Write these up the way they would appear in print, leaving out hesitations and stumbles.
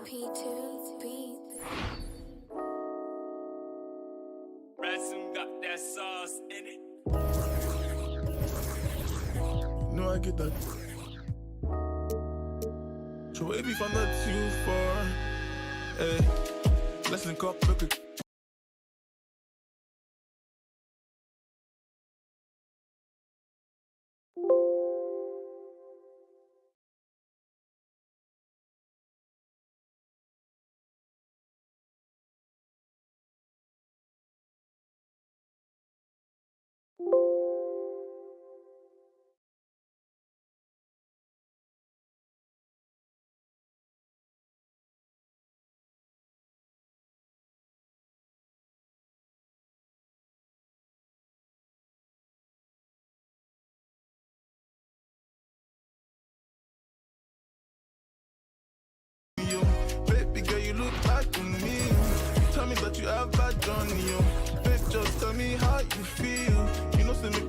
P2 beat. Ransom got that sauce in it. No, I get that. So if you found that too far, hey, let's link up, look at. Baby girl, you look like me. Tell me that you have bad done you. Babe, just tell me how you feel. You know, send me.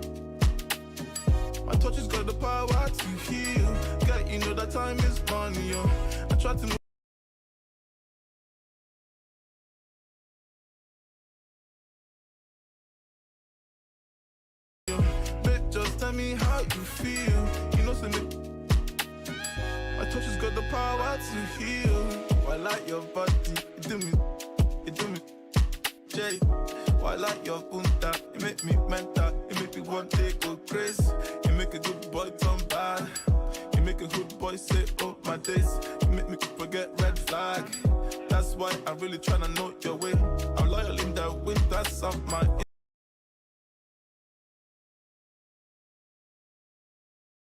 My touch has got the power to heal. Girl, you know that time is money, yo. I try to. Babe, just tell me how you feel. You know, send me. My touch has got the power to heal. Why like your body? You do me, Jay. Why like your punta? You make me mental. You make me one day go crazy. You make a good boy turn bad. You make a good boy say, oh my days. You make me forget red flag. That's why I'm really trying to know your way. I'm loyal in that way. That's of my.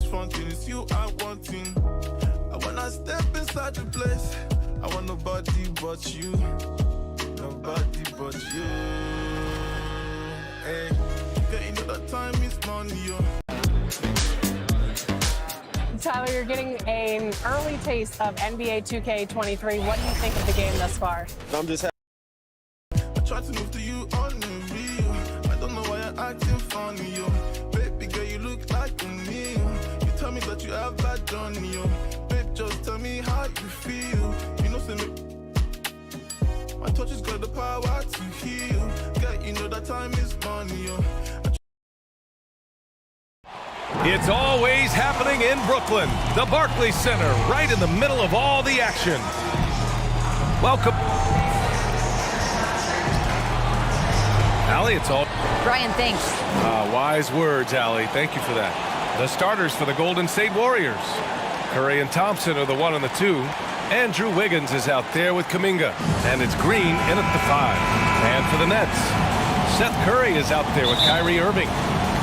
Fronting is you I'm wanting. And when I step inside the place, I want nobody but you. Nobody but you. Hey, getting to that time is money, yo. Tyler, you're getting an early taste of NBA 2K23. What do you think of the game thus far? I'm just happy. I try to move to you on the real. I don't know why you're acting funny, yo. Baby girl, you look like a meal. You tell me that you have bad done, yo. Babe, just tell me how you feel. You know, send me. My touch has got the power to heal. Girl, you know that time is money, yo. It's always happening in Brooklyn, the Barclays Center, right in the middle of all the action. Welcome. Allie, it's all. Brian, thanks. Wise words, Allie. Thank you for that. The starters for the Golden State Warriors. Curry and Thompson are the 1 and the 2. Andrew Wiggins is out there with Kuminga. And it's Green in at the 5. And for the Nets, Seth Curry is out there with Kyrie Irving.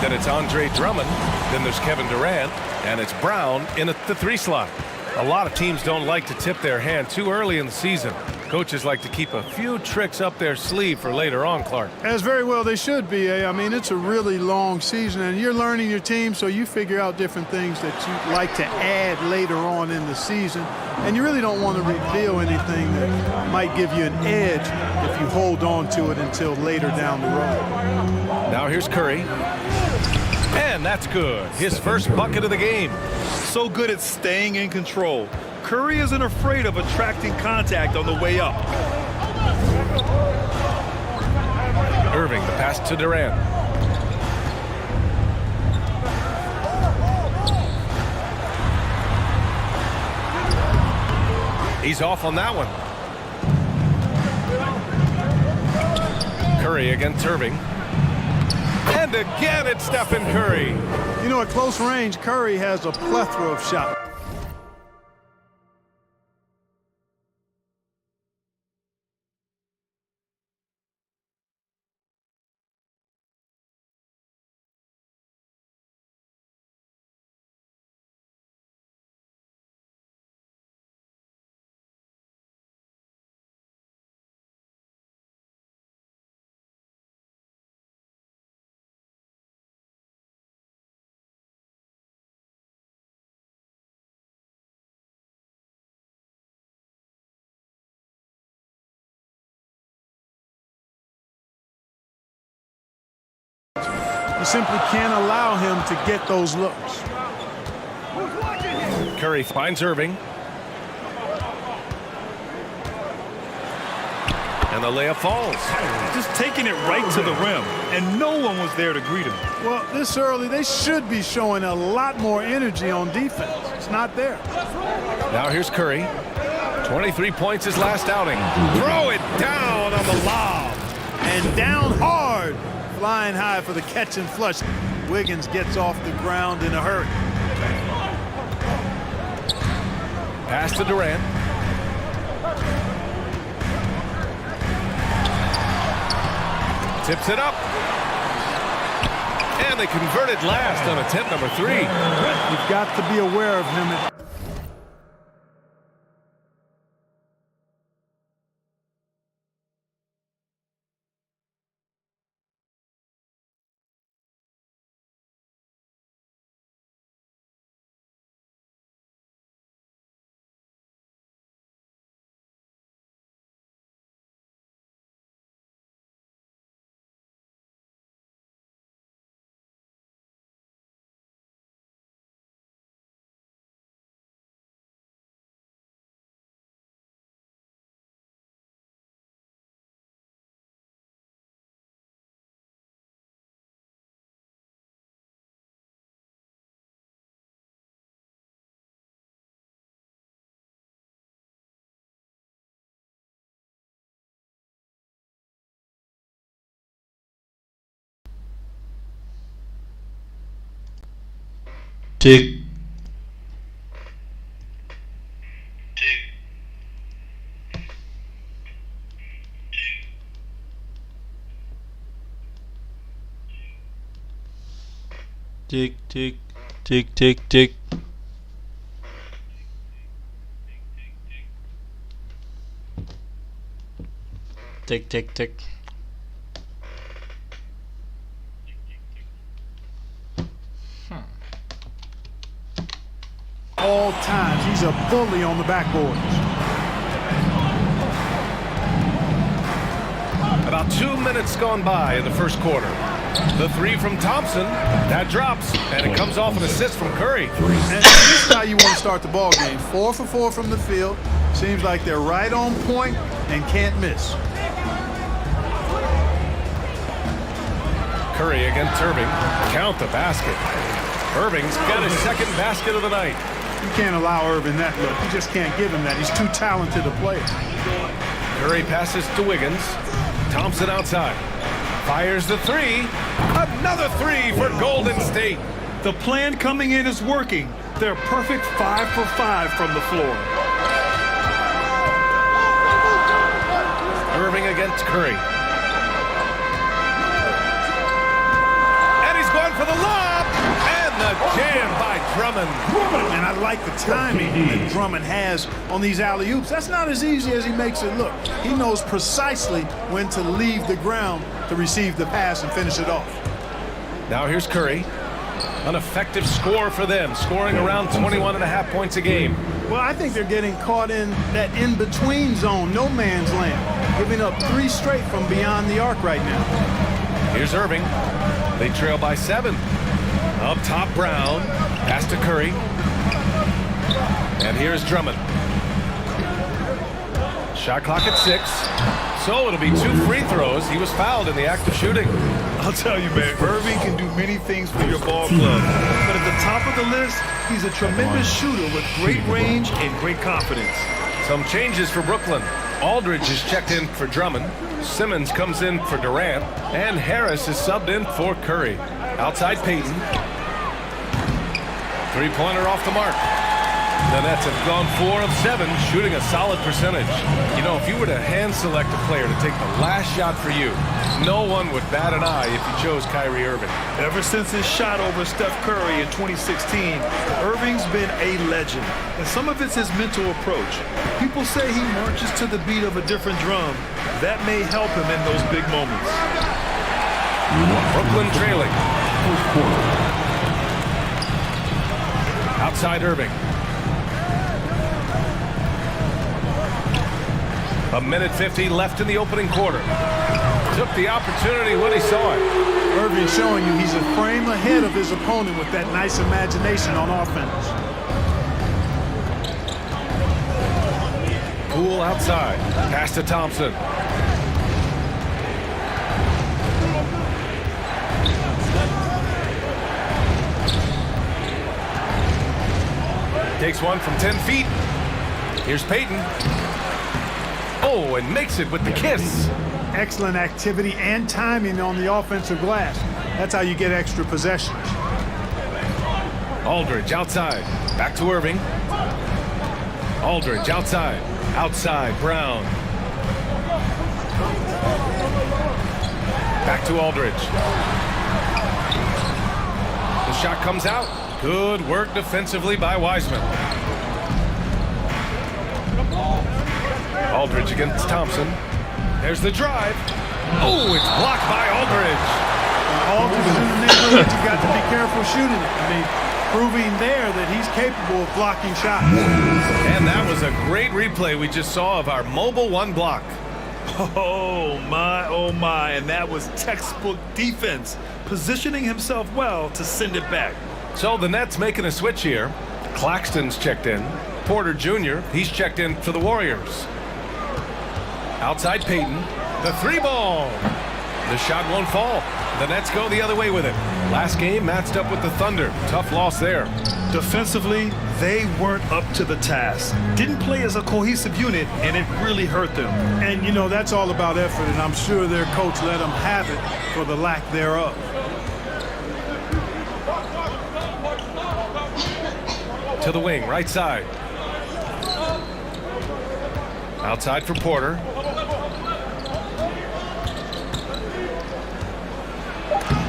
Then it's Andre Drummond. Then there's Kevin Durant. And it's Brown in at the 3 slot. A lot of teams don't like to tip their hand too early in the season. Coaches like to keep a few tricks up their sleeve for later on, Clark. As very well they should be. I mean, it's a really long season, and you're learning your team, so you figure out different things that you like to add later on in the season. And you really don't want to reveal anything that might give you an edge if you hold on to it until later down the road. Now here's Curry. And that's good. His first bucket of the game. So good at staying in control. Curry isn't afraid of attracting contact on the way up. Irving, the pass to Durant. He's off on that one. Curry against Irving. And again, it's Stephen Curry. You know, at close range, Curry has a plethora of shots. You simply can't allow him to get those looks. Curry finds Irving. And the layup falls. Just taking it right to the rim, and no one was there to greet him. Well, this early, they should be showing a lot more energy on defense. It's not there. Now here's Curry. 23 points his last outing. Throw it down on the lob. And down hard. Flying high for the catch and flush. Wiggins gets off the ground in a hurry. Pass to Durant. Tips it up. And they converted last on attempt number 3. You've got to be aware of him. Tick. Tick, tick, tick, tick, tick. Tick, tick, tick. All times, he's a bully on the backboards. About 2 minutes gone by in the first quarter. The 3 from Thompson, that drops, and it comes off an assist from Curry. And this is how you want to start the ball game. 4 for 4 from the field. Seems like they're right on point and can't miss. Curry against Irving. Count the basket. Irving's got his second basket of the night. You can't allow Irving that look. You just can't give him that. He's too talented a player. Curry passes to Wiggins. Thompson outside. Fires the 3. Another 3 for Golden State. The plan coming in is working. They're perfect 5 for 5 from the floor. Irving against Curry. And he's going for the lob. And the jam by Drummond. And I like the timing that Drummond has on these alley-oops. That's not as easy as he makes it look. He knows precisely when to leave the ground to receive the pass and finish it off. Now here's Curry. An effective score for them, scoring around 21.5 points a game. Well, I think they're getting caught in that in-between zone, no man's land, giving up 3 straight from beyond the arc right now. Here's Irving. They trail by 7. Up top, Brown. Pass to Curry. And here's Drummond. Shot clock at 6. So it'll be 2 free throws. He was fouled in the act of shooting. I'll tell you, man, Irving can do many things for your ball club. But at the top of the list, he's a tremendous shooter with great range and great confidence. Some changes for Brooklyn. Aldridge is checked in for Drummond. Simmons comes in for Durant. And Harris is subbed in for Curry. Outside Payton. Three-pointer off the mark. The Nets have gone 4 of 7, shooting a solid percentage. You know, if you were to hand select a player to take the last shot for you, no one would bat an eye if you chose Kyrie Irving. Ever since his shot over Steph Curry in 2016, Irving's been a legend. And some of it's his mental approach. People say he marches to the beat of a different drum. That may help him in those big moments. Brooklyn trailing. Outside Irving. A minute 50 left in the opening quarter. Took the opportunity when he saw it. Irving showing you he's a frame ahead of his opponent with that nice imagination on offense. Poole outside. Pass to Thompson. Takes one from 10 feet. Here's Peyton. Oh, and makes it with the kiss. Excellent activity and timing on the offensive glass. That's how you get extra possessions. Aldridge outside. Back to Irving. Aldridge outside. Outside, Brown. Back to Aldridge. The shot comes out. Good work defensively by Wiseman. Aldridge against Thompson. There's the drive. Oh, it's blocked by Aldridge. Aldridge is in the neighborhood. You've got to be careful shooting it. I mean, proving there that he's capable of blocking shots. And that was a great replay we just saw of our mobile one block. Oh my, and that was textbook defense, positioning himself well to send it back. So the Nets making a switch here. Claxton's checked in. Porter Jr., he's checked in for the Warriors. Outside Peyton, the three ball. The shot won't fall. The Nets go the other way with it. Last game matched up with the Thunder. Tough loss there. Defensively, they weren't up to the task. Didn't play as a cohesive unit, and it really hurt them. And, you know, that's all about effort, and I'm sure their coach let them have it for the lack thereof. To the wing, right side. Outside for Porter.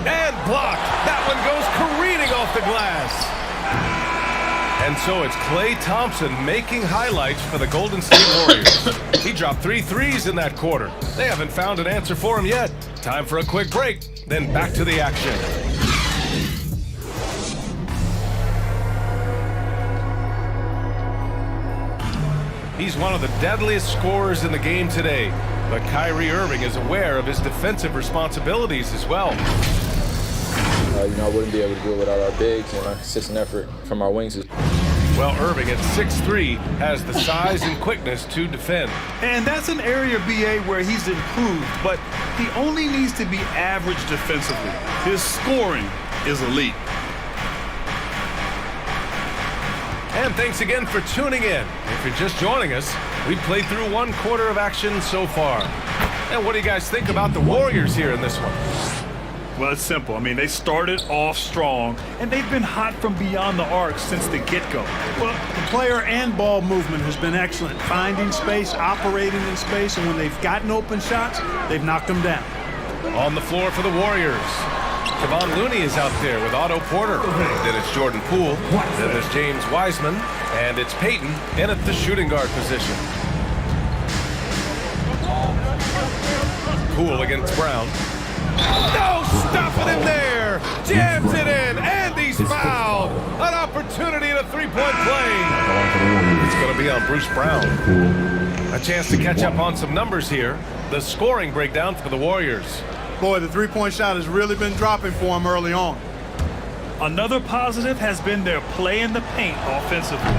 And blocked. That one goes careening off the glass. And so it's Klay Thompson making highlights for the Golden State Warriors. He dropped 3 threes in that quarter. They haven't found an answer for him yet. Time for a quick break, then back to the action. He's one of the deadliest scorers in the game today, but Kyrie Irving is aware of his defensive responsibilities as well. I wouldn't be able to do it without our bigs and our consistent effort from our wings. Well, Irving at 6'3" has the size and quickness to defend. And that's an area, BA, where he's improved, but he only needs to be average defensively. His scoring is elite. And thanks again for tuning in. If you're just joining us, we've played through 1 quarter of action so far. And what do you guys think about the Warriors here in this one? Well, it's simple. I mean, they started off strong, and they've been hot from beyond the arc since the get-go. Well, the player and ball movement has been excellent. Finding space, operating in space, and when they've gotten open shots, they've knocked them down. On the floor for the Warriors, Kevon Looney is out there with Otto Porter. Then it's Jordan Poole. Then there's James Wiseman. And it's Peyton in at the shooting guard position. Poole against Brown. No, stopping him there. Jams it in, and he's fouled. An opportunity in a three-point play. It's going to be on Bruce Brown. A chance to catch up on some numbers here. The scoring breakdown for the Warriors. Boy, the three-point shot has really been dropping for him early on. Another positive has been their play in the paint offensively.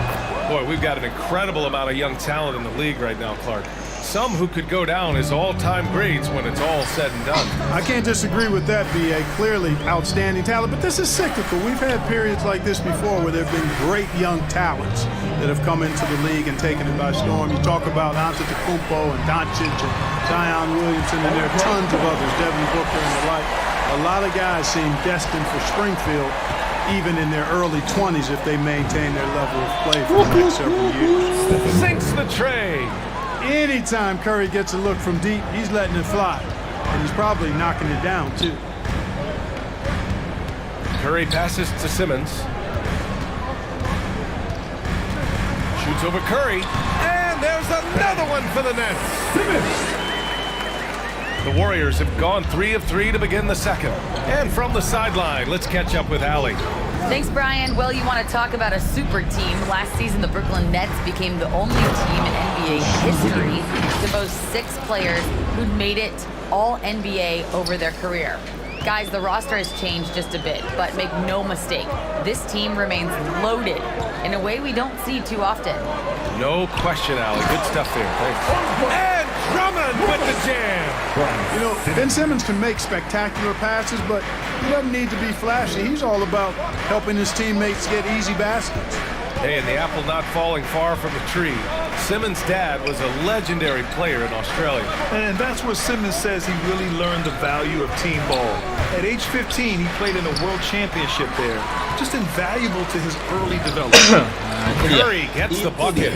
Boy, we've got an incredible amount of young talent in the league right now, Clark. Some who could go down as all-time greats when it's all said and done. I can't disagree with that, B.A. Clearly outstanding talent, but this is cyclical. We've had periods like this before where there have been great young talents that have come into the league and taken it by storm. You talk about Antetokounmpo and Doncic and Zion Williamson, and there are tons of others, Devin Booker and the like. A lot of guys seem destined for Springfield, even in their early 20s, if they maintain their level of play for the next several years. Sinks the tray. Anytime Curry gets a look from deep, he's letting it fly. And he's probably knocking it down, too. Curry passes to Simmons. Shoots over Curry. And there's another one for the Nets. Simmons. The Warriors have gone 3 of 3 to begin the second. And from the sideline, let's catch up with Allie. Thanks, Brian. Well, you want to talk about a super team. Last season, the Brooklyn Nets became the only team in NBA history to boast 6 players who'd made it all NBA over their career. Guys, the roster has changed just a bit, but make no mistake, this team remains loaded in a way we don't see too often. No question, Allie. Good stuff there. Thanks. And Drummond with the jam. You know, Ben Simmons can make spectacular passes, but he doesn't need to be flashy. He's all about helping his teammates get easy baskets. Hey, and the apple not falling far from the tree. Simmons' dad was a legendary player in Australia. And that's where Simmons says he really learned the value of team ball. At age 15, he played in a world championship there. Just invaluable to his early development. Curry gets the bucket.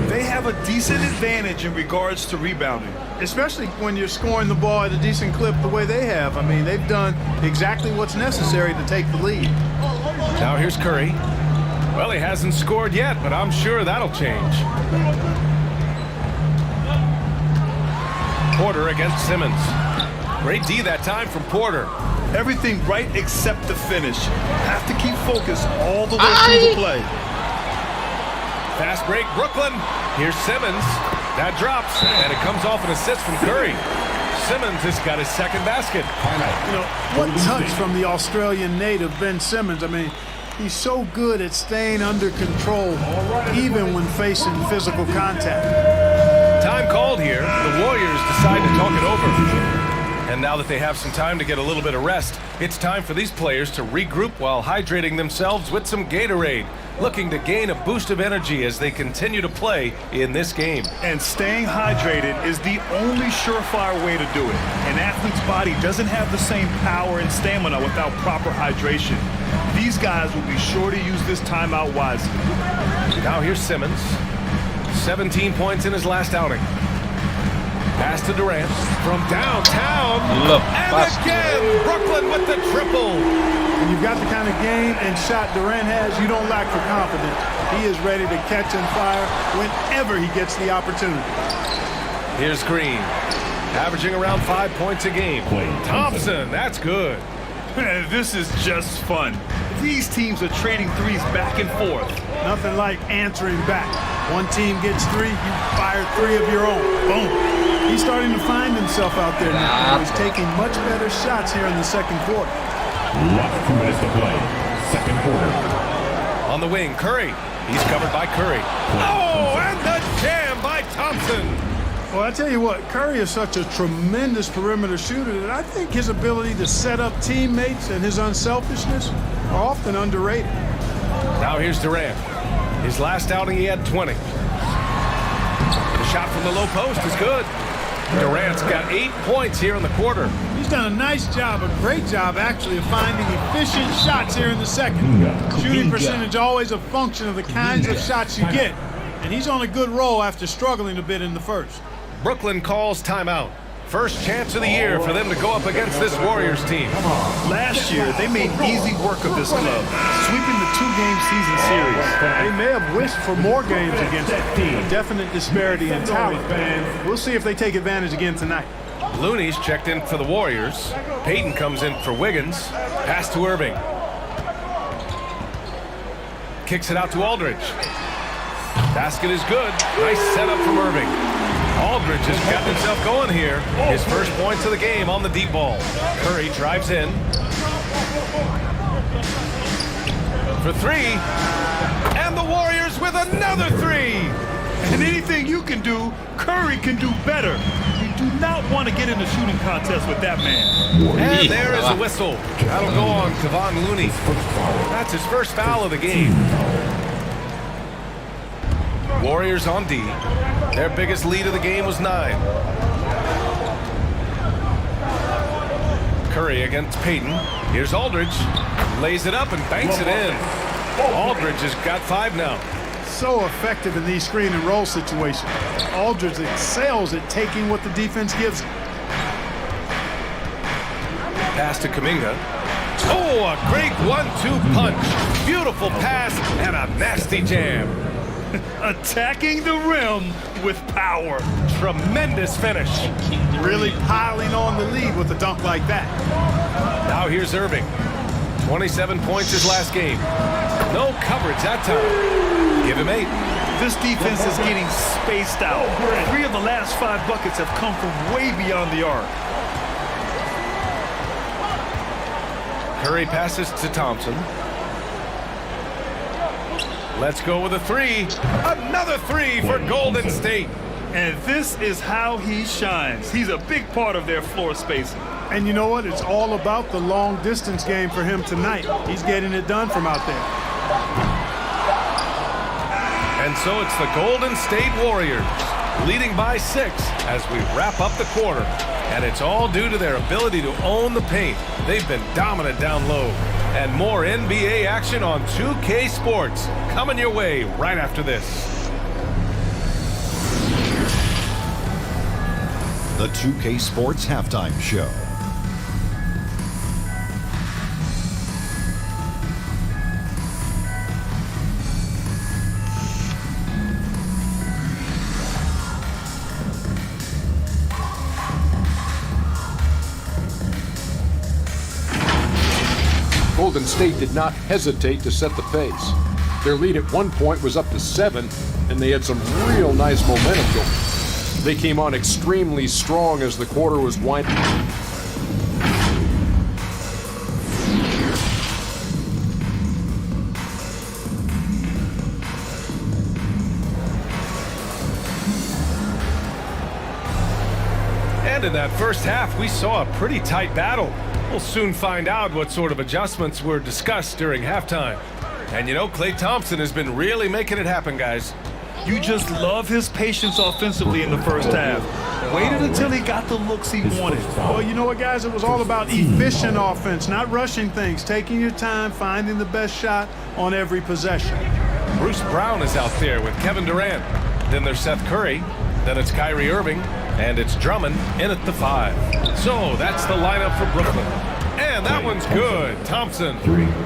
They have a decent advantage in regards to rebounding. Especially when you're scoring the ball at a decent clip the way they have. I mean, they've done exactly what's necessary to take the lead. Now here's Curry. Well, he hasn't scored yet, but I'm sure that'll change. Porter against Simmons. Great D that time from Porter. Everything right except the finish. Have to keep focused all the way through the play. Fast break, Brooklyn. Here's Simmons. That drops, and it comes off an assist from Curry. Simmons has got his second basket. You know, what touch from the Australian native, Ben Simmons. I mean, he's so good at staying under control, even when facing physical contact. Time called here. The Warriors decide to talk it over. And now that they have some time to get a little bit of rest, it's time for these players to regroup while hydrating themselves with some Gatorade, looking to gain a boost of energy as they continue to play in this game. And staying hydrated is the only surefire way to do it. An athlete's body doesn't have the same power and stamina without proper hydration. These guys will be sure to use this timeout wisely. Now here's Simmons. 17 points in his last outing. Pass to Durant from downtown. And again, Brooklyn with the triple. When you've got the kind of game and shot Durant has, you don't lack for confidence. He is ready to catch and fire whenever he gets the opportunity. Here's Green, averaging around 5 points a game. Thompson, that's good. This is just fun. These teams are trading threes back and forth. Nothing like answering back. One team gets three, you fire three of your own. Boom. He's starting to find himself out there now. He's taking much better shots here in the second quarter. Last 2 minutes to play. Second quarter. On the wing, Curry. He's covered by Curry. Oh, and the jam by Thompson. Well, I tell you what, Curry is such a tremendous perimeter shooter that I think his ability to set up teammates and his unselfishness are often underrated. Now here's Durant. His last outing, he had 20. The shot from the low post is good. Durant's got 8 points here in the quarter. He's done a nice job, a great job actually, of finding efficient shots here in the second. Shooting percentage always a function of the kinds of shots you get. And he's on a good roll after struggling a bit in the first. Brooklyn calls timeout. First chance of the year for them to go up against this Warriors team. Last year, they made easy work of this club, sweeping the 2-game season series. They may have wished for more games against a definite disparity in talent. We'll see if they take advantage again tonight. Looney's checked in for the Warriors. Payton comes in for Wiggins. Pass to Irving. Kicks it out to Aldridge. Basket is good. Nice setup from Irving. Aldridge has gotten himself going here. His first points of the game on the deep ball. Curry drives in. For three. And the Warriors with another three. And anything you can do, Curry can do better. You do not want to get in a shooting contest with that man. And there is a whistle. That'll go on Kevon Looney. That's his first foul of the game. Warriors on D. Their biggest lead of the game was 9. Curry against Payton. Here's Aldridge. Lays it up and banks it in. Aldridge has got 5 now. So effective in these screen and roll situations. Aldridge excels at taking what the defense gives him. Pass to Kuminga. Oh, a great 1-2 punch. Beautiful pass and a nasty jam. Attacking the rim with power. Tremendous finish. Really piling on the lead with a dunk like that. Now here's Irving. 27 points his last game. No coverage that time. Give him 8. This defense is getting spaced out. 3 of the last 5 buckets have come from way beyond the arc. Curry passes to Thompson. Let's go with a 3. Another 3 for Golden State. And this is how he shines. He's a big part of their floor spacing. And you know what? It's all about the long distance game for him tonight. He's getting it done from out there. And so it's the Golden State Warriors leading by 6 as we wrap up the quarter. And it's all due to their ability to own the paint. They've been dominant down low. And more NBA action on 2K Sports coming your way right after this. The 2K Sports Halftime Show. Golden State did not hesitate to set the pace. Their lead at one point was up to 7, and they had some real nice momentum going. They came on extremely strong as the quarter was winding. And in that first half, we saw a pretty tight battle. We'll soon find out what sort of adjustments were discussed during halftime. And you know, Klay Thompson has been really making it happen, guys. You just love his patience offensively in the first half. Waited until he got the looks he wanted. Well, you know what, guys? It was all about efficient offense, not rushing things, taking your time, finding the best shot on every possession. Bruce Brown is out there with Kevin Durant. Then there's Seth Curry. Then it's Kyrie Irving. And it's Drummond in at the 5. So that's the lineup for Brooklyn. And that one's good. Thompson.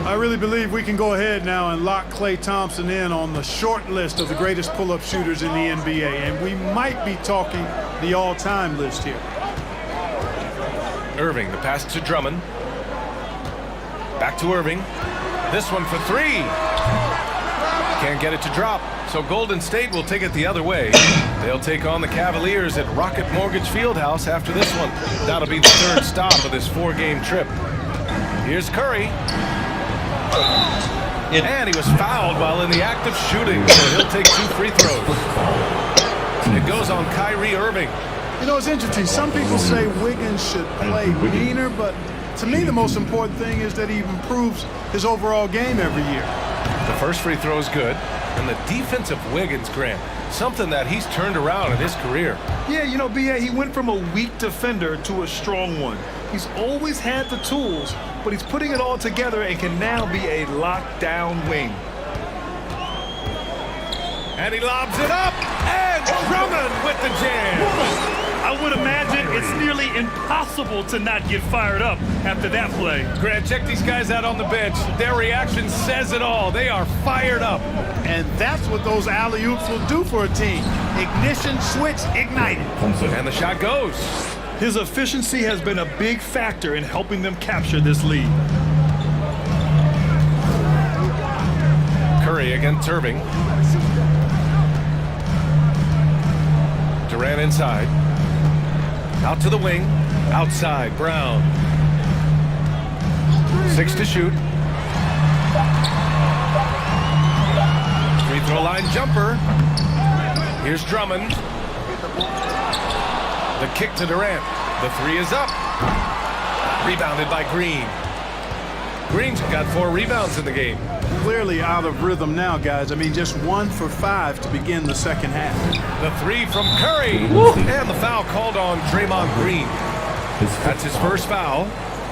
I really believe we can go ahead now and lock Klay Thompson in on the short list of the greatest pull-up shooters in the NBA. And we might be talking the all-time list here. Irving, the pass to Drummond. Back to Irving. This one for 3. Can't get it to drop. So Golden State will take it the other way. They'll take on the Cavaliers at Rocket Mortgage Fieldhouse after this one. That'll be the 3rd stop of this 4-game trip. Here's Curry. And he was fouled while in the act of shooting, so he'll take 2 free throws. It goes on Kyrie Irving. You know, it's interesting. Some people say Wiggins should play meaner, but to me the most important thing is that he improves his overall game every year. The first free throw is good. And the defense of Wiggins, Grant, something that he's turned around in his career. Yeah, you know, B.A., he went from a weak defender to a strong one. He's always had the tools, but he's putting it all together and can now be a lockdown wing. And he lobs it up, and Drummond with the jam. I would imagine it's nearly impossible to not get fired up after that play. Grant, check these guys out on the bench. Their reaction says it all. They are fired up. And that's what those alley-oops will do for a team. Ignition switch ignited. And the shot goes. His efficiency has been a big factor in helping them capture this lead. Curry against Irving. Durant inside. Out to the wing. Outside, Brown. 6 to shoot. Free throw line jumper. Here's Drummond. The kick to Durant. The 3 is up. Rebounded by Green. Green's got 4 rebounds in the game. Clearly out of rhythm now, guys. I mean, just 1 for 5 to begin the second half. The 3 from Curry. And the foul called on Draymond Green. That's his first foul.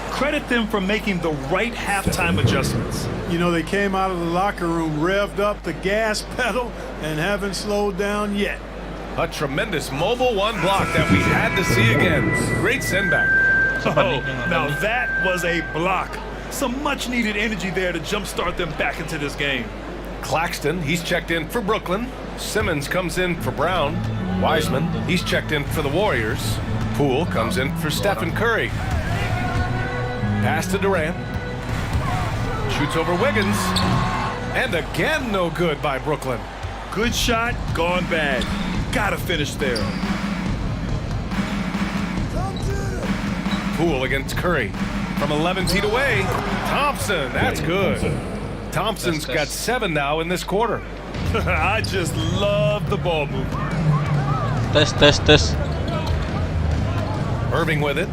Credit them for making the right halftime adjustments. You know, they came out of the locker room, revved up the gas pedal, and haven't slowed down yet. A tremendous mobile 1 block that we had to see again. Great send back. Oh, now that was a block. Some much-needed energy there to jumpstart them back into this game. Claxton, he's checked in for Brooklyn. Simmons comes in for Brown. Wiseman, he's checked in for the Warriors. Poole comes in for Stephen Curry. Pass to Durant. Shoots over Wiggins. And again, no good by Brooklyn. Good shot, gone bad. Gotta finish there. Poole against Curry. From 11 feet away, Thompson, that's good. Thompson's got 7 now in this quarter. I just love the ball movement. Test. Irving with it.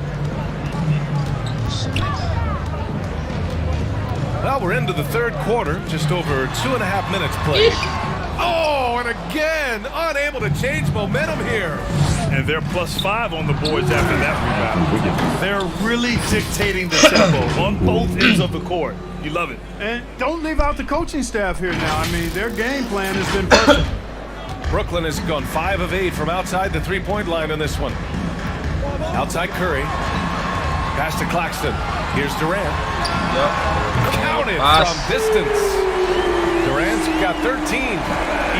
Well, we're into the 3rd quarter, just over 2.5 minutes played. Oh, and again, unable to change momentum here. And they're +5 on the boards after that rebound. They're really dictating the tempo on both ends of the court. You love it. And don't leave out the coaching staff here now. I mean, their game plan has been perfect. Brooklyn has gone 5 of 8 from outside the three-point line in this one. Outside Curry. Pass to Claxton. Here's Durant. Counted from distance. Durant's got 13.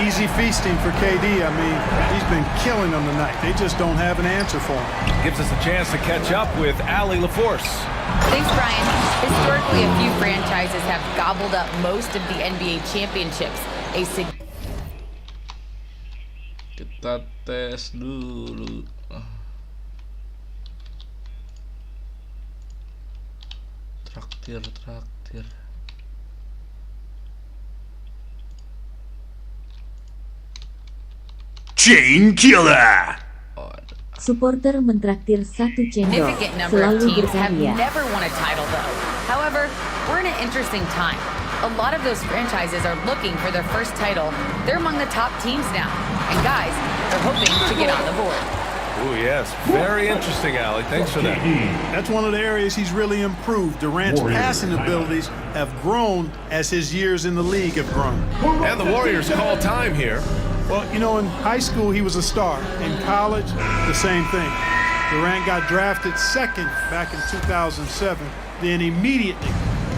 Easy feasting for KD. I mean, he's been killing them tonight. They just don't have an answer for him. Gives us a chance to catch up with Allie LaForce. Thanks, Brian. Historically, a few franchises have gobbled up most of the NBA championships. Kita tes dulu. Traktir. Chain Killer. Supporter mentraktir satu channel Significant number of selalu teams have berkarya. never won a title, though. However, we're in an interesting time. A lot of those franchises are looking for their first title. They're among the top teams now. And guys, they're hoping to get on the board. Oh, yes. Very interesting, Allie. Thanks for that. That's one of the areas he's really improved. Durant's passing abilities have grown as his years in the league have grown. And the Warriors call time here. Well, you know, in high school, he was a star. In college, the same thing. Durant got drafted second back in 2007, then immediately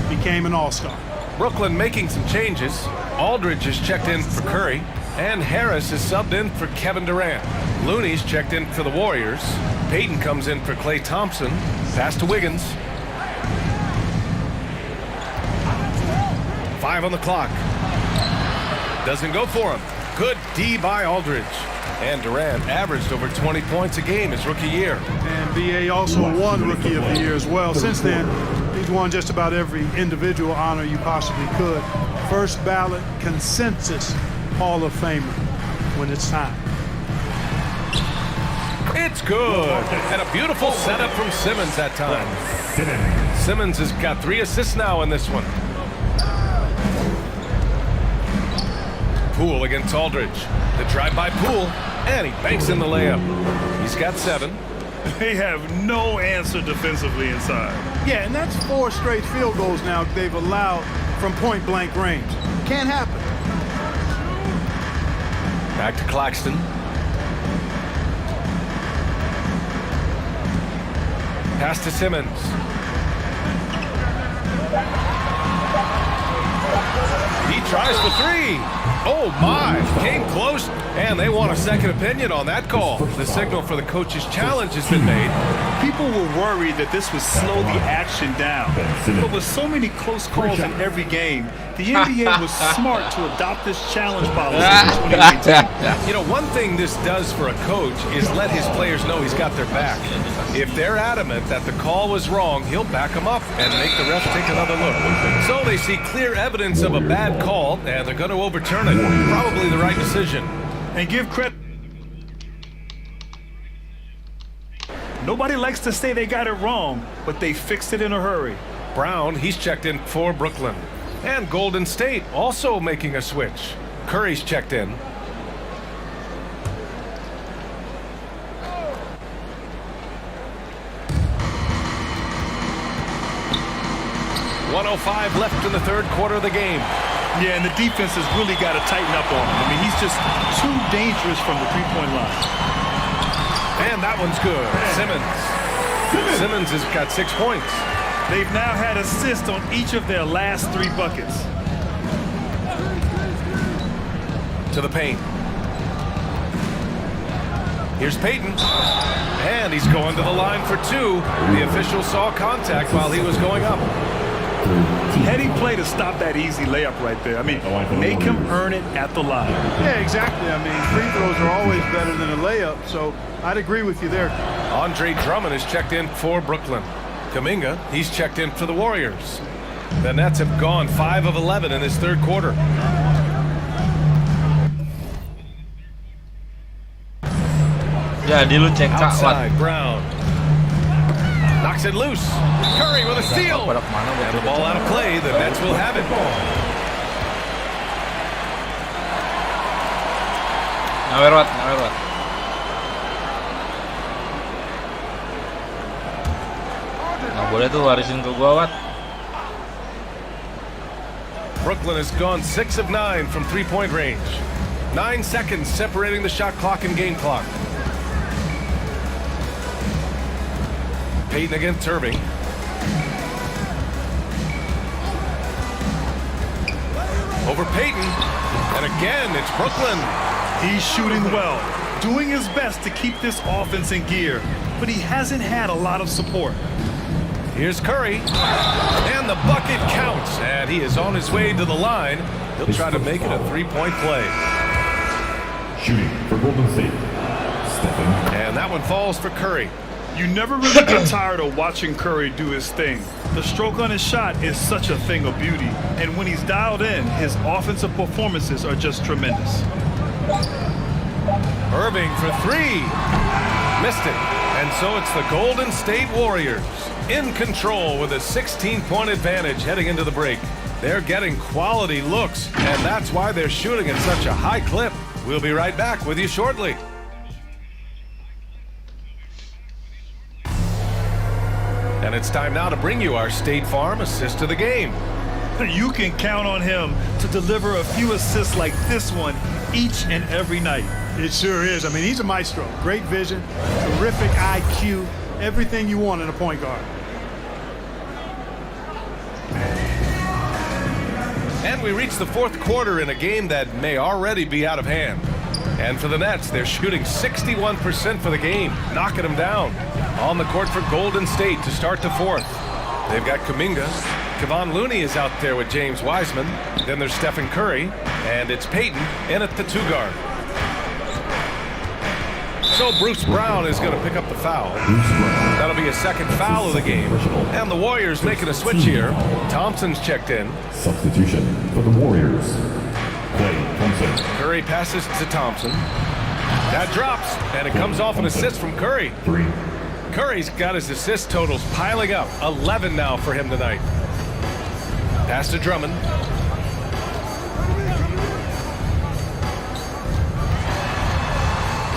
became an all-star. Brooklyn making some changes. Aldridge is checked in for Curry, and Harris is subbed in for Kevin Durant. Looney's checked in for the Warriors. Payton comes in for Klay Thompson. Pass to Wiggins. 5 on the clock. Doesn't go for him. Good D by Aldridge. And Durant averaged over 20 points a game his rookie year. And B.A. also won Rookie of the Year as well. Since then, he's won just about every individual honor you possibly could. First ballot consensus Hall of Famer when it's time. It's good. And a beautiful setup from Simmons that time. Simmons has got 3 assists now in this one. Poole against Aldridge. The drive by Poole, and he banks in the layup. He's got 7. They have no answer defensively inside. Yeah, and that's 4 straight field goals now they've allowed from point-blank range. Can't happen. Back to Claxton. Pass to Simmons. He tries for 3. Oh my, came close, and they want a second opinion on that call. The signal for the coach's challenge has been made. People were worried that this would slow the action down. But with so many close calls in every game, the NBA was smart to adopt this challenge policy in 2018. You know, one thing this does for a coach is let his players know he's got their back. If they're adamant that the call was wrong, he'll back them up and make the ref take another look. So they see clear evidence of a bad call, and they're going to overturn it. Probably the right decision. And give credit. Nobody likes to say they got it wrong, but they fixed it in a hurry. Brown, he's checked in for Brooklyn. And Golden State also making a switch. Curry's checked in. .105 left in the third quarter of the game. Yeah, and the defense has really got to tighten up on him. I mean, he's just too dangerous from the three-point line. And that one's good. Simmons has got 6 points. They've now had assists on each of their last 3 buckets. To the paint. Here's Payton. And he's going to the line for 2. The official saw contact while he was going up. Heady play to stop that easy layup right there. I mean, make him earn it at the line. Yeah, exactly. I mean, free throws are always better than a layup, so I'd agree with you there. Andre Drummond is checked in for Brooklyn. Kuminga, he's checked in for the Warriors. The Nets have gone 5 of 11 in this third quarter. Jadi lu cek Outside, Brown. Knocks it loose. Curry with a steal. And the ball out of play. The Nets will have it. Nggak lewat. Nggak boleh tuh warisin ke gua, Wat. Brooklyn has gone 6 of 9 from three-point range. 9 seconds separating the shot clock and game clock. Payton against Irving. Over Payton. And again, it's Brooklyn. He's shooting well, doing his best to keep this offense in gear, but he hasn't had a lot of support. Here's Curry. And the bucket counts. And he is on his way to the line. He'll try to make it a three-point play. Shooting for Golden State, Stephen. And that one falls for Curry. You never really get tired of watching Curry do his thing. The stroke on his shot is such a thing of beauty, and when he's dialed in, his offensive performances are just tremendous. Irving for three. Missed it. And so it's the Golden State Warriors in control with a 16-point advantage heading into the break. They're getting quality looks, and that's why they're shooting at such a high clip. We'll be right back with you shortly. And it's time now to bring you our State Farm assist of the game. You can count on him to deliver a few assists like this one each and every night. It sure is. I mean, he's a maestro. Great vision, terrific IQ, everything you want in a point guard. And we reach the fourth quarter in a game that may already be out of hand. And for the Nets, they're shooting 61% for the game, knocking them down. On the court for Golden State to start the fourth. They've got Kuminga. Kevon Looney is out there with James Wiseman. Then there's Stephen Curry. And it's Payton in at the two guard. So Bruce Brown is going to pick up the foul. That'll be a second foul of the game. And the Warriors making a switch here. Thompson's checked in. Substitution for the Warriors. Clay Thompson. Curry passes to Thompson. That drops, and it comes off an assist from Curry. Curry's got his assist totals piling up. 11 now for him tonight. Pass to Drummond.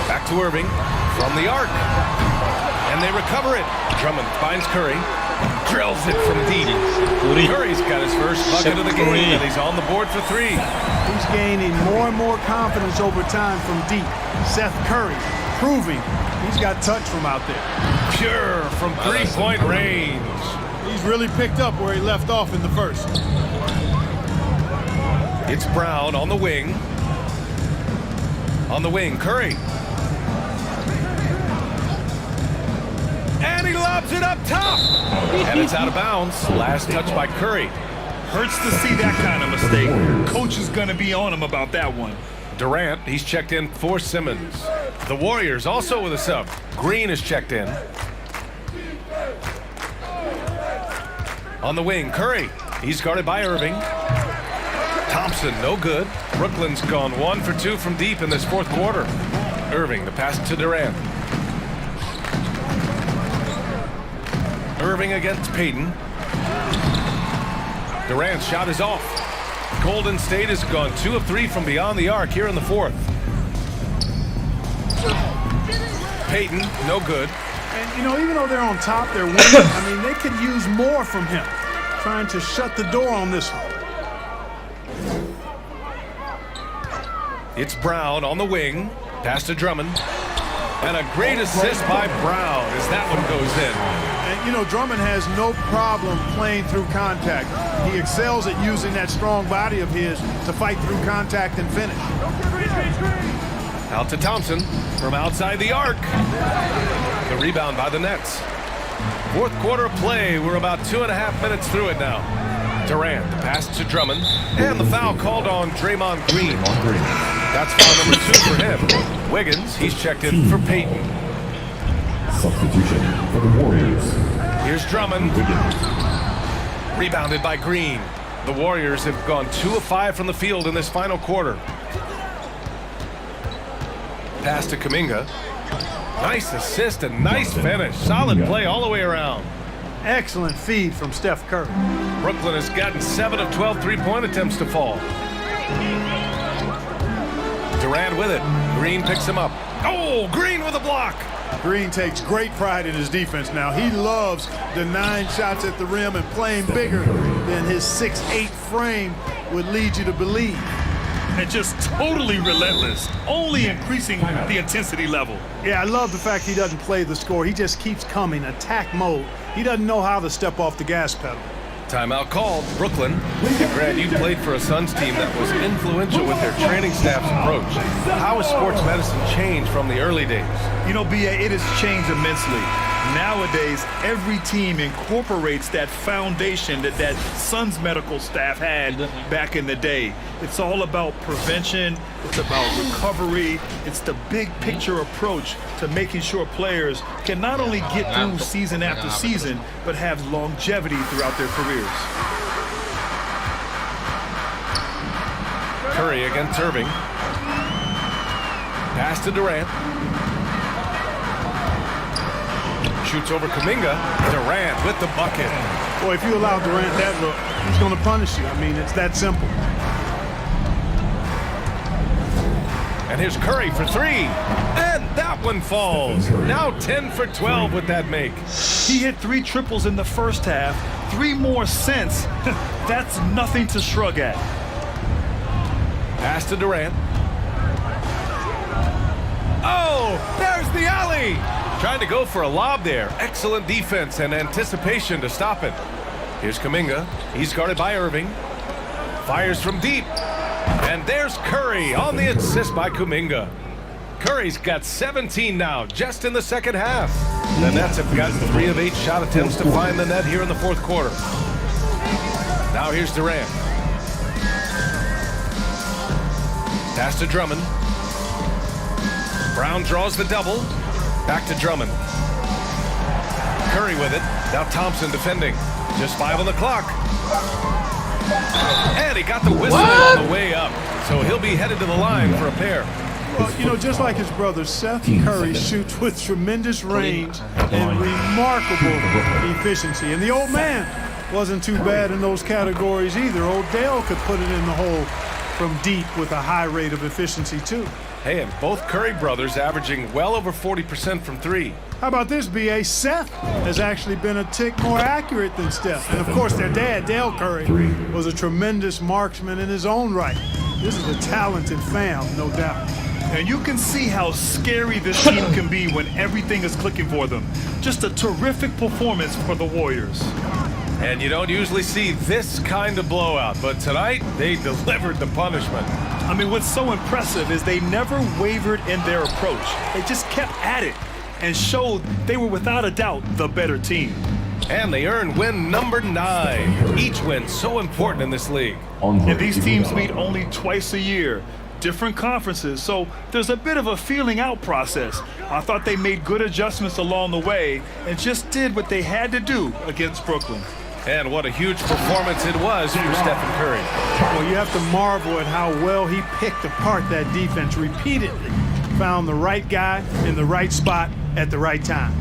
Back to Irving from the arc. And they recover it. Drummond finds Curry. Drills it from deep. Curry's got his first bucket of the game, and he's on the board for three. He's gaining more and more confidence over time from deep. Seth Curry proving he's got touch from out there. Pure from three-point range. He's really picked up where he left off in the first. It's Brown on the wing. On the wing, Curry. And he lobs it up top. And it's out of bounds. Last touch by Curry. Hurts to see that kind of mistake. Coach is going to be on him about that one. Durant, he's checked in for Simmons. The Warriors also with a sub. Green is checked in. On the wing, Curry. He's guarded by Irving. Thompson, no good. Brooklyn's gone 1 for 2 from deep in this fourth quarter. Irving, the pass to Durant. Irving against Payton. Durant's shot is off. Golden State has gone 2 of 3 from beyond the arc here in the fourth. Payton, no good. And, you know, even though they're on top, they're winning. I mean, they could use more from him. Trying to shut the door on this one. It's Brown on the wing. Pass to Drummond. And a great assist by Brown as that one goes in. And, you know, Drummond has no problem playing through contact. He excels at using that strong body of his to fight through contact and finish. Out to Thompson from outside the arc. The rebound by the Nets. Fourth quarter of play. We're about 2.5 minutes through it now. Durant, the pass to Drummond. And the foul called on Draymond Green. That's foul number 2 for him. Wiggins, he's checked in for Payton. Substitution for the Warriors. Here's Drummond. Rebounded by Green. The Warriors have gone 2 of 5 from the field in this final quarter. Pass to Kuminga. Nice assist and nice finish. Solid play all the way around. Excellent feed from Steph Curry. Brooklyn has gotten 7 of 12 three-point attempts to fall. Durant with it. Green picks him up. Oh, Green with a block. Green takes great pride in his defense now. He loves denying shots at the rim and playing bigger than his 6'8" frame would lead you to believe. And just totally relentless, only increasing the intensity level. Yeah, I love the fact he doesn't play the score. He just keeps coming, attack mode. He doesn't know how to step off the gas pedal. Timeout called. Brooklyn. And Grant, you played for a Suns team that was influential with their training staff's approach. How has sports medicine changed from the early days? You know, B.A., it has changed immensely. Nowadays, every team incorporates that foundation that Suns medical staff had back in the day. It's all about prevention, it's about recovery, it's the big picture approach to making sure players can not only get through season after season, but have longevity throughout their careers. Curry against Irving. Pass to Durant. Shoots over Kuminga. Durant with the bucket. Boy, if you allow Durant that look, he's going to punish you. I mean, it's that simple. And here's Curry for three. And that one falls. Now 10 for 12 with that make. He hit 3 triples in the first half, 3 more since. That's nothing to shrug at. Pass to Durant. Oh, there's the alley. Trying to go for a lob there. Excellent defense and anticipation to stop it. Here's Kuminga. He's guarded by Irving. Fires from deep. And there's Curry on the assist by Kuminga. Curry's got 17 now, just in the second half. The Nets have gotten 3 of 8 shot attempts to find the net here in the fourth quarter. Now here's Durant. Pass to Drummond. Brown draws the double. Back to Drummond. Curry with it. Now Thompson defending. Just 5 on the clock. And he got the whistle on the way up. So he'll be headed to the line for a pair. Well, you know, just like his brother, Seth Curry shoots with tremendous range and remarkable efficiency. And the old man wasn't too bad in those categories either. Odell could put it in the hole from deep with a high rate of efficiency, too. Hey, and both Curry brothers averaging well over 40% from 3. How about this, B.A.? Seth has actually been a tick more accurate than Steph. And, of course, their dad, Dale Curry, was a tremendous marksman in his own right. This is a talented fam, no doubt. And you can see how scary this team can be when everything is clicking for them. Just a terrific performance for the Warriors. And you don't usually see this kind of blowout, but tonight they delivered the punishment. I mean, what's so impressive is they never wavered in their approach. They just kept at it and showed they were without a doubt the better team. And they earned win number 9. Each win so important in this league. And these teams meet only twice a year. Different conferences, so there's a bit of a feeling out process. I thought they made good adjustments along the way and just did what they had to do against Brooklyn. And what a huge performance it was for Stephen Curry. Well, you have to marvel at how well he picked apart that defense repeatedly. Found the right guy in the right spot at the right time.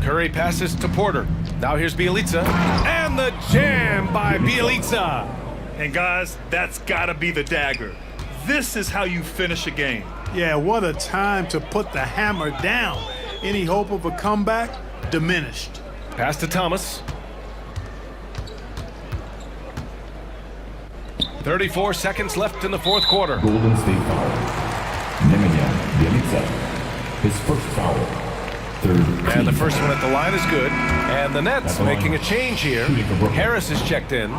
Curry passes to Porter. Now here's Bjelica. And the jam by Bjelica. And guys, that's gotta be the dagger. This is how you finish a game. Yeah, what a time to put the hammer down. Any hope of a comeback diminished. Pass to Thomas. 34 seconds left in the fourth quarter. Golden State foul. Nemanja Bjelica. His first foul. And the first one at the line is good. And the Nets making a change here. Harris is checked in.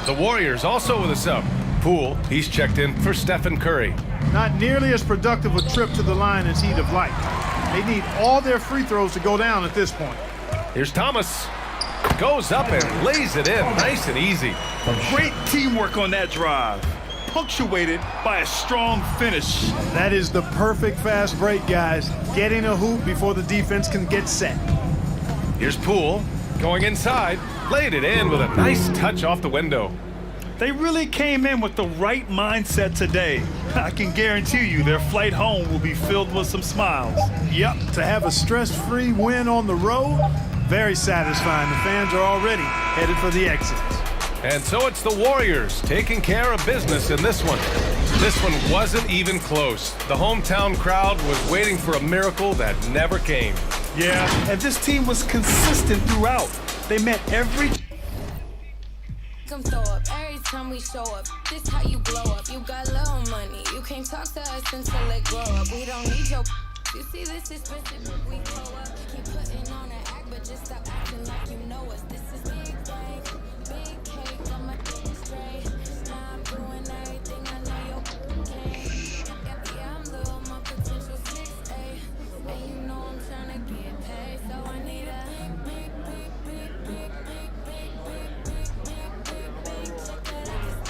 The Warriors also with a sub. Poole, he's checked in for Stephen Curry. Not nearly as productive a trip to the line as he'd have liked. They need all their free throws to go down at this point. Here's Thomas. Goes up and lays it in nice and easy. Great teamwork on that drive. Punctuated by a strong finish. That is the perfect fast break, guys. Getting a hoop before the defense can get set. Here's Poole going inside. Laid it in with a nice touch off the window. They really came in with the right mindset today. I can guarantee you their flight home will be filled with some smiles. Yep, to have a stress-free win on the road, very satisfying. The fans are already headed for the exits. And so it's the Warriors taking care of business in this one. This one wasn't even close. The hometown crowd was waiting for a miracle that never came. Yeah, and this team was consistent throughout. They met every... Come throw up every time we show up. This how you blow up. You got little money. You can't talk to us until it grow up. We don't need your... You see this expensive, but we grow up. Keep putting on an act, but just stop acting like you know us. This is big bank, big cake. Got my dick straight. Now I'm doing everything I know you can't. Yeah, I'm little, my potential 6'8". And you know I'm trying to get paid, so I need a big, big, big, big, big, big, big, big, big, big, big check that I just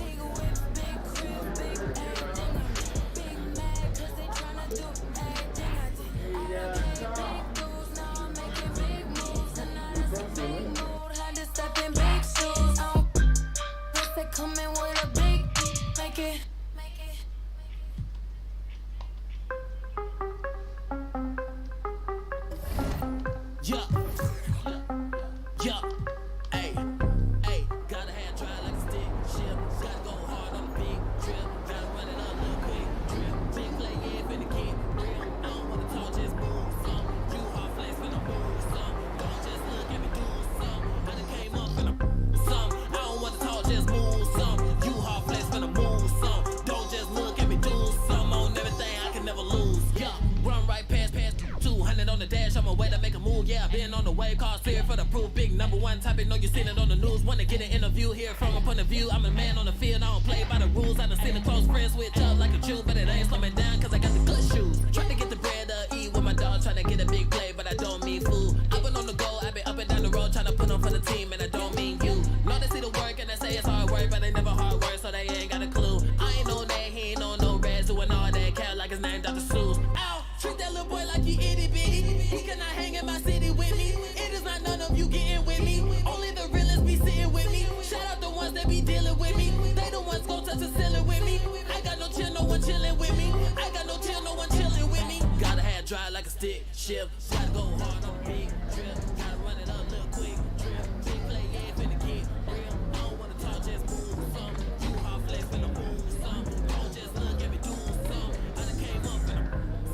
big whips, big crib, big everything. I'm big mad 'cause they tryna do everything I did. I done paid big dues, now I'm making big moves, and now that's a big mood. Had to step in big shoes. I don't guess they coming with a big make it. Yeah. Yeah. Hey. Hey. Gotta have dry like a stick shift. Gotta go hard on the big trip. Gotta run it up a little quick trip. Big play, yeah, finna get real. I don't wanna talk, just move some. You hard flex, finna move some. Don't just look at me do some. I done came up finna some. I don't wanna talk, just move some. You hard flex, finna move some. Don't just look at me do some. On everything, I can never lose. Yeah. Run right past 200 on the dash. I'm way to make a move. Yeah, I've been on the way. Cause clear for the proof. Big number one topic. Know you seen it on the news. Wanna get an interview here from a point of view. I'm a man on the field. I don't play by the rules. I done seen the close friends switch up like a Jew. But it ain't slow me down cause I got the good shoes. Trying to get the bread to eat with my dog. Trying to get a big play, but I don't mean food. I've been on the go. I've been up and down the road. Trying to put on for the team. And I don't mean you. Know they see the work and they say it's hard work. But they never hard work. So they ain't got a clue. I ain't know that. He ain't on no reds. Doing all that cat like his name Dr. Seuss. Ow! Treat that little boy like he itty bitty. He cannot hang in my city with me. It is not none of you getting with me. Only the realists be sitting with me. Shout out the ones that be dealing with me. They the ones gon' touch the ceiling with me. I got no chill, no one chilling with me. I got no chill, no one chilling with me. Gotta have dry like a stick shift. Gotta go hard on a big trip. Gotta run it up, little quick trip. Big play, yeah, finna get real. I don't wanna talk, just move some. You hard flex, finna move some. Don't just look at me do some. I done came up finna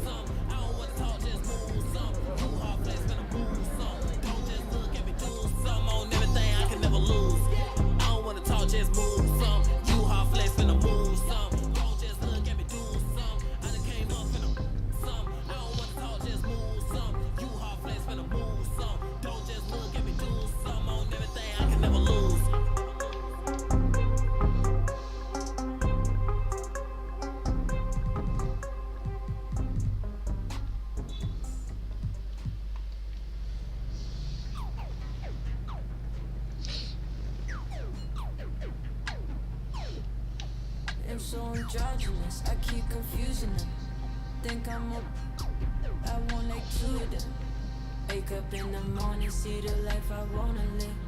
some. I don't wanna talk, just move some. You hard flex, finna move some. Don't just look at me do some. On everything, I can never lose. I don't wanna talk, just move some. You hard flex, finna move some. Don't just look at me do some. I done came up finna some. I don't wanna talk, just move some. You hard flex, finna move some. Don't just look at me do some. On everything, I can never lose. I'm so androgynous, I keep confusing them. Think I'm a... I want like two of them. Wake up in the morning, see the life I wanna live.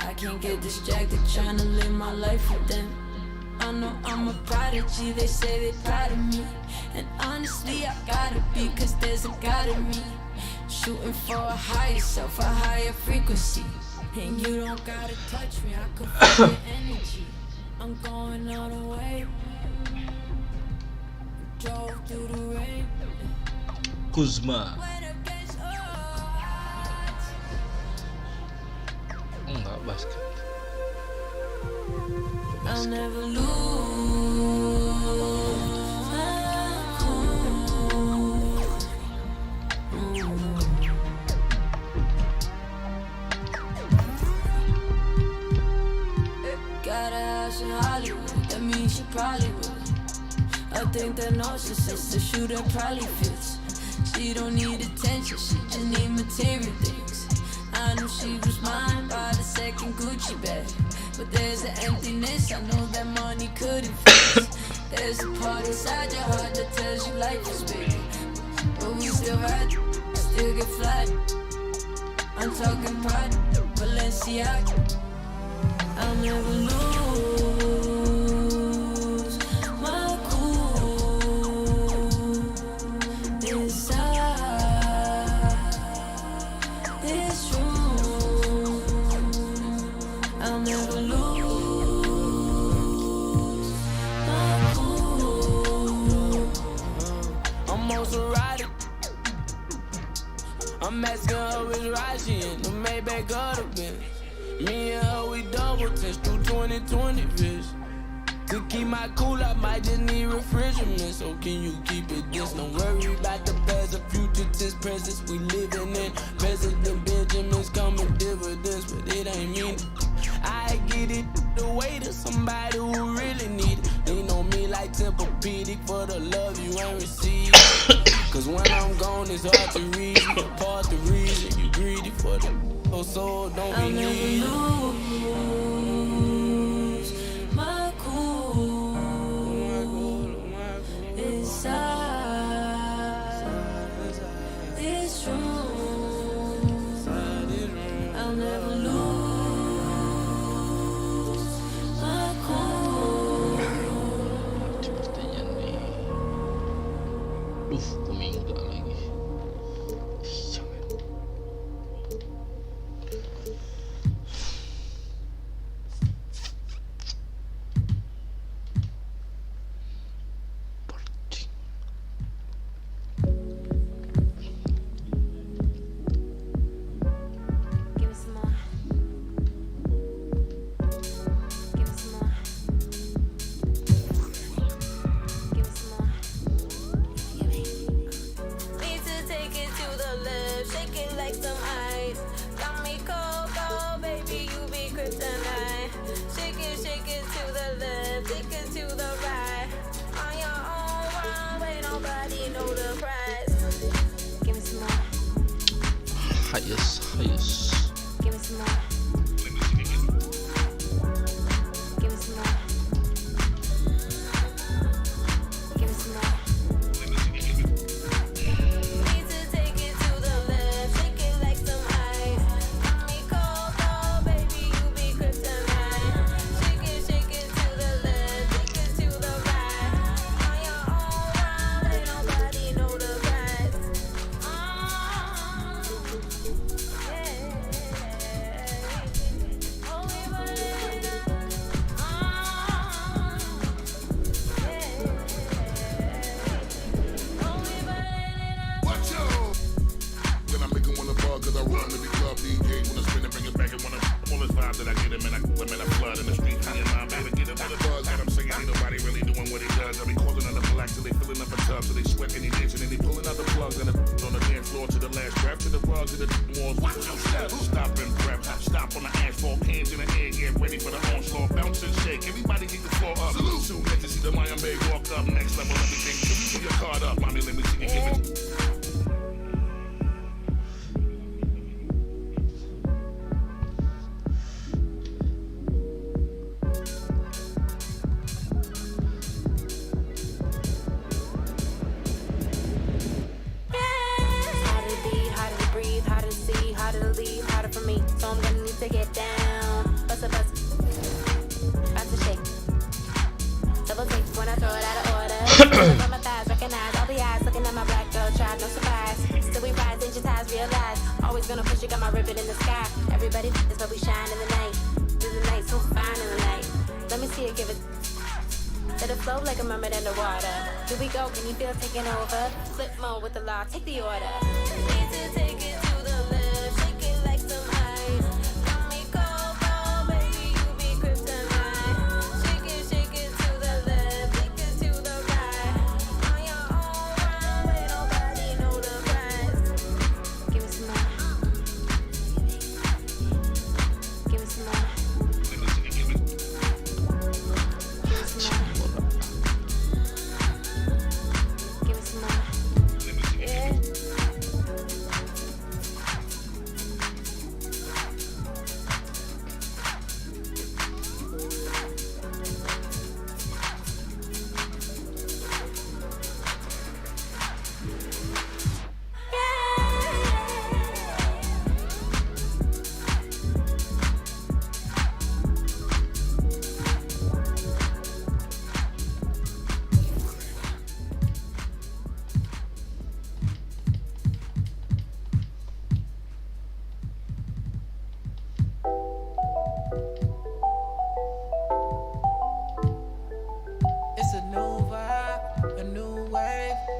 I can't get distracted trying to live my life with them. I know I'm a prodigy, they say they proud of me. And honestly, I gotta be, cause there's a God in me. Shooting for a higher self, a higher frequency. And you don't gotta touch me, I can feel your energy. I'm going all the way. Drove through the rain. Kuzma. Enggak basket. I'll never lose. Got a house in Hollywood, that means she probably would. I think that narcissist, the shooter probably fits. She don't need attention, she just need material things. I knew she was mine by the second Gucci bag. But there's an emptiness, I know that money couldn't fix. There's a part inside your heart that tells you life is big. But we still ride, still get flat. I'm talking pride, Balenciaga. I'll never lose my cool inside this room. I'll never lose. I'm asking her which ride she in, the Maybach of the Benz. Me and her, we double test through 2020 fish. To keep my cool, I might just need refrigerant. So can you keep it this? Don't worry about the past, the future, tense presence we living in. President Benjamin's coming dividends, but it ain't me. I get it the way to somebody who really need it. Lean on me like Tempur-Pedic for the love you ain't received. Cause when I'm gone, it's hard to read you. Part the reason you greedy for the soul, don't be needy. My cool inside this room. I'll never lose my cool. Poconggaming lagi. Taking over, flip mode with the law, take the order. Need to take it to the left, shake it like some ice. Got me cold, cold, baby, you be kryptonite. Shake it to the left, take it to the right. On your own runway, nobody know the price. Give me some more. Give me some more. Give me some more.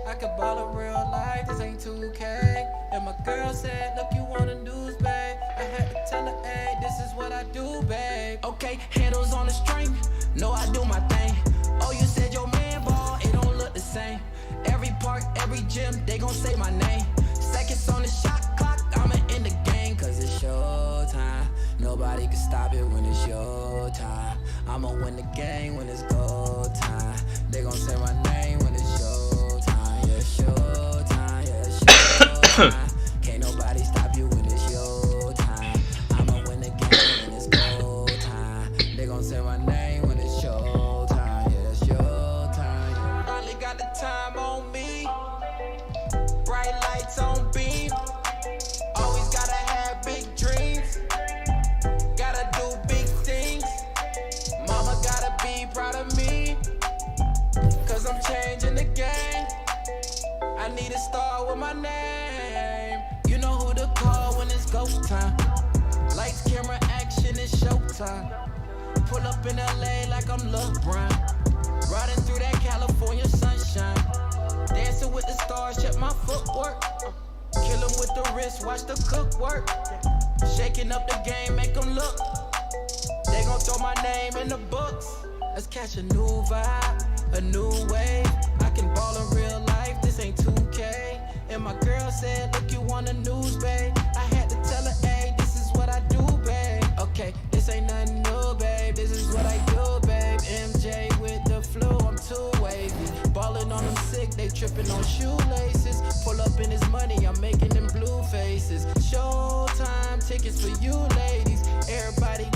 I could ball it real life, this ain't 2K. And my girl said, look, you want the news, babe. I had to tell her, hey, this is what I do, babe. Okay, handles on the string, no, I do my thing. Oh, you said your man ball, it don't look the same. Every park, every gym, they gon' say my name. Seconds on the shot clock, I'ma in the game, cause it's your time. Nobody can stop it when it's your time. I'ma win the game when it's go time. They gon' say my name when it's your time. Yeah, it's your time, yeah, it's your time. Can't nobody stop you when it's your time. I'ma win the game when it's go time. They gon' say my name when it's your time. Yeah, it's your time. Finally got the time on me. Bright lights on beam. Always gotta have big dreams. Gotta do big things. Mama gotta be proud of me. Cause I'm changing the game. I need a star with my name. You know who to call when it's ghost time. Lights, camera, action, it's showtime. Pull up in LA like I'm LeBron. Riding through that California sunshine. Dancing with the stars, check my footwork. Kill 'em with the wrist, watch the cook work. Shaking up the game, make 'em look. They gon' throw my name in the books. Let's catch a new vibe, a new wave. I can ball in real life, this ain't 2K. And my girl said, look, you want the news, babe. I had to tell her, hey, this is what I do, babe. Okay, this ain't nothing new, babe. This is what I do, babe. MJ with the flu, I'm too wavy. Ballin' on them sick, they trippin' on shoelaces. Pull up in his money, I'm making them blue faces. Showtime tickets for you ladies. Everybody